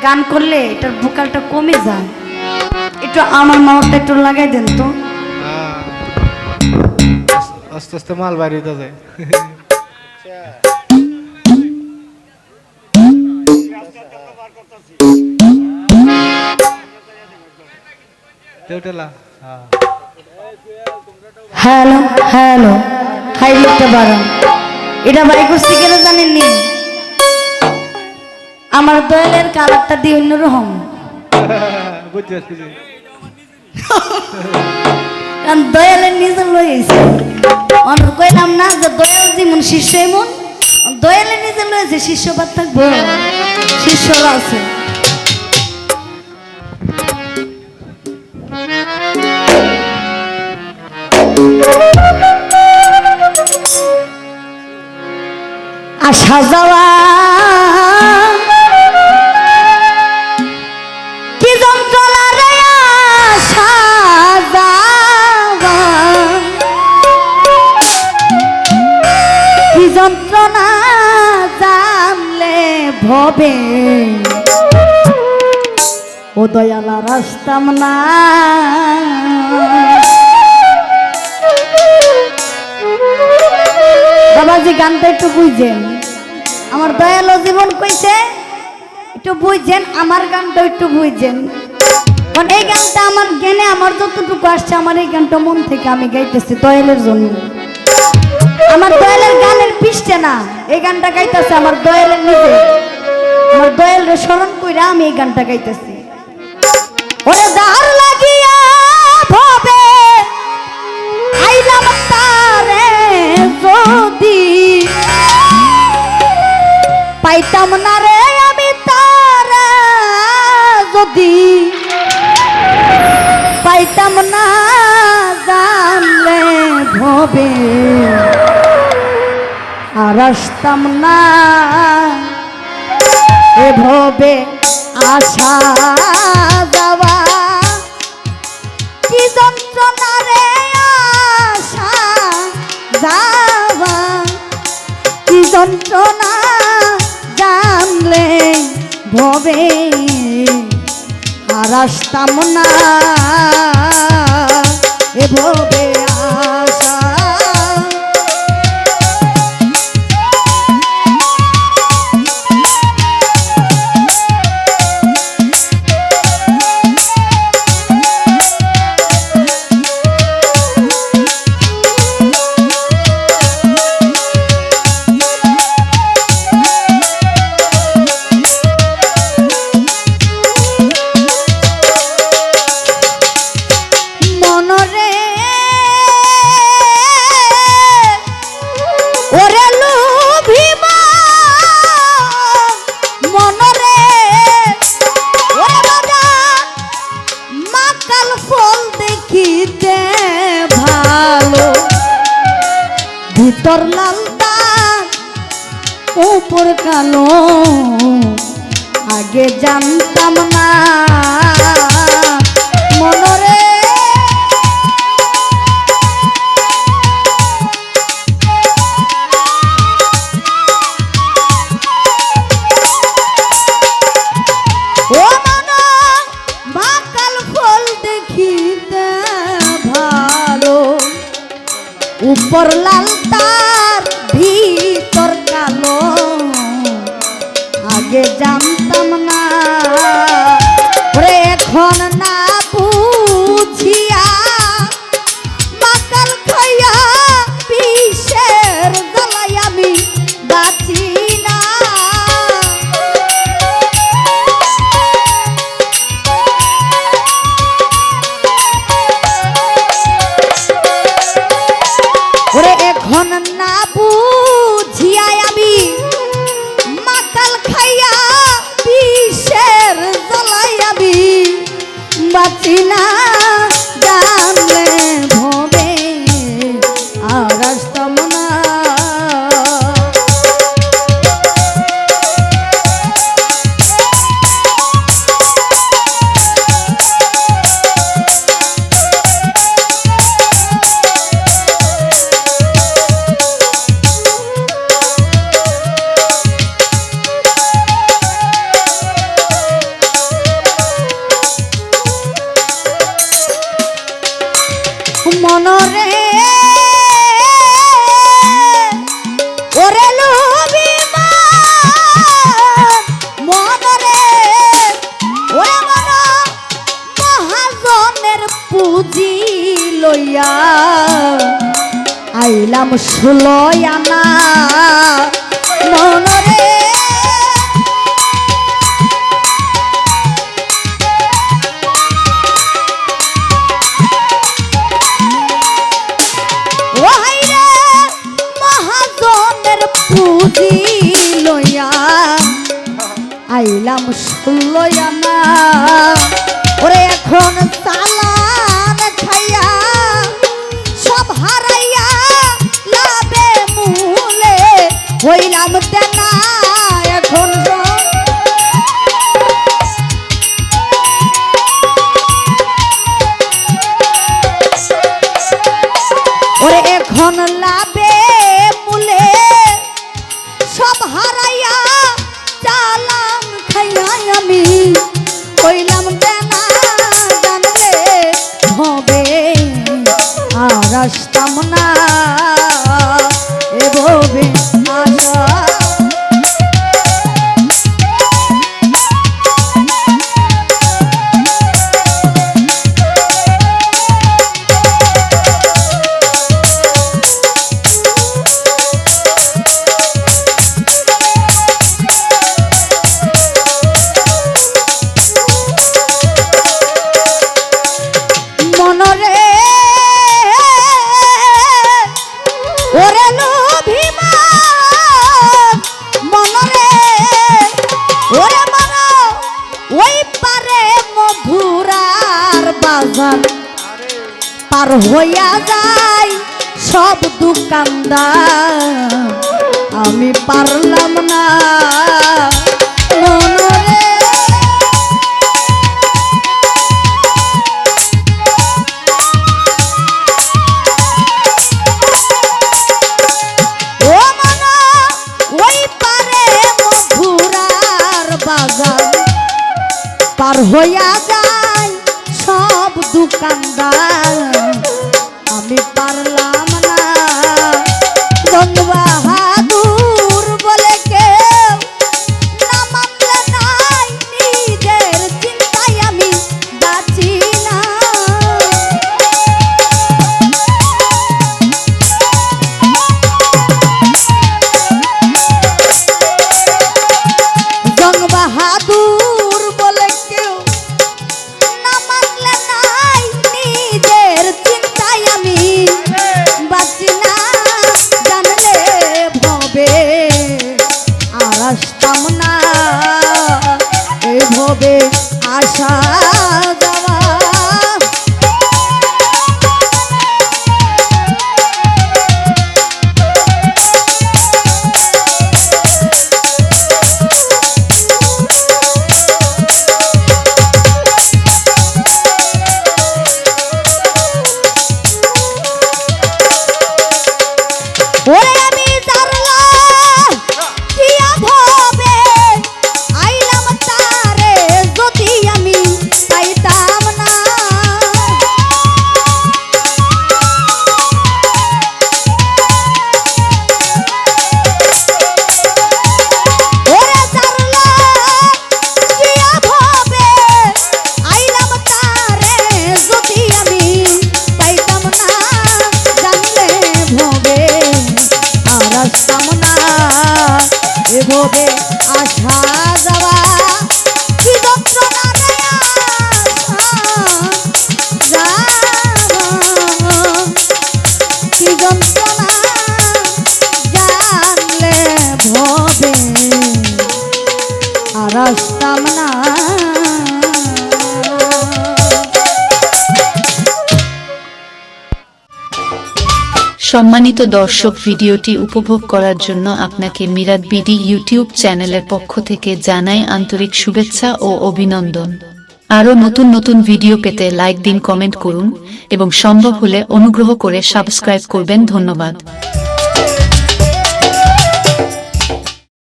গান করলে এটার ভোকালটা কমে যায়, একটু আমার মাওয়ারটা একটু লাগাই দেন তো। আস্তে আস্তে মাল বাড়ি যায়। হ্যালো হ্যালো, হাই লিখতে পারেন। এটা বাই করছি কেন জানেননি? আমার দয়ালের কালারটা দিয়ে অন্যরকম, কারণ দয়ালের নিজে লয়েছে। অন্য কইলাম না যে দয়াল যেমন শিষ্য এমন, দয়ালের নিজে লয়েছে, শিষ্যবাদ থাকবো, শিষ্যরা আছে। আসা যাওয়া কি যন্ত্রণা রে, আসা যাওয়া কি যন্ত্রণা জানলে ভবে, ও দয়ালা রাস্তাম না। বাবাজি গানটা একটু বুঝছেন, আমার দয়ালো জীবন কইছে একটু বুঝছেন, আমার গানটা একটু বুঝছেন। কারণ এই গানটা আমার জ্ঞানে আমার যতটুকু আসছে, আমার এই গানটা মন থেকে আমি গাইতেছি দয়ালের জন্য। আমার দয়ালের গানের পৃষ্ঠে না, এই গানটা গাইতেছে আমার দয়ালের নিজে, আমার দয়ালের স্মরণ কইরা আমি এই গানটা গাইতেছি। ওরে দার লাগিয়া ভবে আইলাম তারে, যদি পাইতাম না রে আমি তারা, যদি পাইতাম না জানলে ভবে, আর আসতাম না এ ভবে। আসা যাওয়া কি যন্ত্রণা রে, আসা যাওয়া কি যন্ত্রণা জানলে ভবে, আর আসতাম না এ ভবে। আসা ভিতর লাল দাগ উপর কালো, আগে জানতাম না মনরে। ও মন মাকাল ফল দেখিতে ভালো, উপর লাল তার ভিতর কালো, আগে জানতাম না রে। এখন না বুঝিয়া মাকাল খাইয়া বিষের জ্বালাই আমি বাঁচি না। ওরে এখন না বুঝিয়া আমি মাকাল খাইয়া বিষের জ্বালাই আমি পুঁজি লইয়া আইলাম 16 আনা মনরে পুঁজি লইয়া আইলাম 16 আনা ওরে এখন চালান খাইয়া সব হারাইয়া লাভে মূলে হইলাম তেনা এখন ওরে এখন লাভে মূলে সব হারাইয়া চালাম খাইয়া আমি কইলাম তেনা জানলে হবে আর আসতাম না এভাবে আশা পার হইয়া যায় সব দোকানদার আমি পারলাম না মনরে ও মন ওই পারে মধুরার বাজার পার হইয়া যায় সব দোকানদার আমি পারলাম না জঙ্গ বাহাদুর বলে কেউ না মানলে নাই নিজের চিন্তায় আমি বাঁচি না জঙ্গ বাহাদুর বলে কেউ বাঁচি না জানলে ভবে আর আসতাম না এই ভবে আশা যাওয়া ওরে আমি জানলা কিয়া ভবে আইলাম তারে যদি আমি পাইতাম না ওরে জানলা কিয়া ভবে আইলাম তারে যদি আমি পাইতাম না জানলে ভবে আসতাম না এভাবে আশা যাওয়া কি যন্ত্রণা রে কি যন্ত্রণা জানলে ভবে আর আসতাম না সম্মানিত দর্শক, ভিডিওটি উপভোগ করার জন্য আপনাকে মিরাত বিডি ইউটিউব চ্যানেলের পক্ষ থেকে জানাই আন্তরিক শুভেচ্ছা ও অভিনন্দন। আরও নতুন নতুন ভিডিও পেতে লাইক দিন, কমেন্ট করুন এবং সম্ভব হলে অনুগ্রহ করে সাবস্ক্রাইব করবেন। ধন্যবাদ।